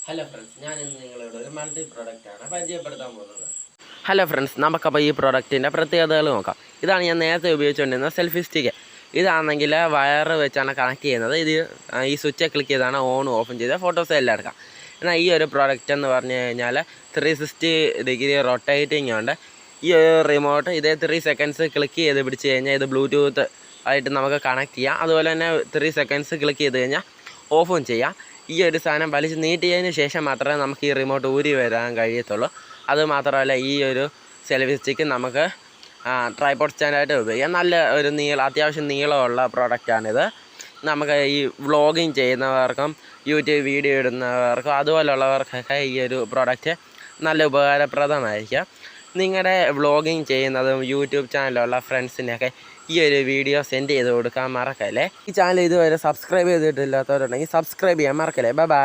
Hello friends, ഞാൻ ഇന്ന് നിങ്ങളോട് ഒരു മൾട്ടി പ്രോഡക്റ്റാണ് പരിചയപ്പെടുത്താൻ പോകുന്നത്. ഹലോ ഫ്രണ്ട്സ്, നമുക്കപ്പോൾ ഈ പ്രോഡക്റ്റിൻ്റെ പ്രത്യേകതകൾ നോക്കാം. ഇതാണ് ഞാൻ നേരത്തെ ഉപയോഗിച്ചുകൊണ്ടിരുന്ന സെൽഫി സ്റ്റിക്ക്. ഇതാണെങ്കിൽ വയർ വെച്ചാണ് കണക്ട് ചെയ്യുന്നത്. ഇത് ഈ സ്വിച്ച് ക്ലിക്ക് ചെയ്താണ് ഓണും ഓഫും ചെയ്ത് ഫോട്ടോസ് എല്ലാം എടുക്കാം. എന്നാൽ ഈ ഒരു പ്രോഡക്റ്റ് എന്ന് പറഞ്ഞു കഴിഞ്ഞാൽ 360 ഡിഗ്രി റൊട്ടേറ്റിംഗ് ഉണ്ട്. ഈ ഒരു റിമോട്ട് ഇതേ 3 സെക്കൻഡ്സ് ക്ലിക്ക് ചെയ്ത് പിടിച്ച് കഴിഞ്ഞാൽ ഇത് ബ്ലൂടൂത്ത് ആയിട്ട് നമുക്ക് കണക്ട് ചെയ്യാം. അതുപോലെ തന്നെ 3 സെക്കൻഡ്സ് ക്ലിക്ക് ചെയ്ത് കഴിഞ്ഞാൽ ഓഫും ചെയ്യാം. ഈ ഒരു സാധനം വലിച്ച് നീട്ടിയതിന് ശേഷം മാത്രമേ നമുക്ക് ഈ റിമോട്ട് ഊരി വരാൻ കഴിയത്തുള്ളൂ. അതുമാത്രമല്ല, ഈ ഒരു സെൽഫി സ്റ്റിക്ക് നമുക്ക് ട്രൈപോഡ് സ്റ്റാൻഡായിട്ട് ഉപയോഗിക്കാം. നല്ല ഒരു അത്യാവശ്യം നീളമുള്ള പ്രോഡക്റ്റാണിത്. നമുക്ക് ഈ വ്ളോഗിങ് ചെയ്യുന്നവർക്കും യൂട്യൂബ് വീഡിയോ ഇടുന്നവർക്കും അതുപോലുള്ളവർക്കൊക്കെ ഈ ഒരു പ്രോഡക്റ്റ് നല്ല ഉപകാരപ്രദമായിരിക്കും. നിങ്ങളുടെ വ്ളോഗിങ് ചെയ്യുന്നതും യൂട്യൂബ് ചാനലുള്ള ഫ്രണ്ട്സിനൊക്കെ ഈ ഒരു വീഡിയോ സെൻഡ് ചെയ്ത് കൊടുക്കാൻ മറക്കല്ലേ. ഈ ചാനൽ ഇതുവരെ സബ്സ്ക്രൈബ് ചെയ്തിട്ടില്ലാത്തവരുണ്ടെങ്കിൽ സബ്സ്ക്രൈബ് ചെയ്യാൻ മറക്കല്ലേ. ബൈ.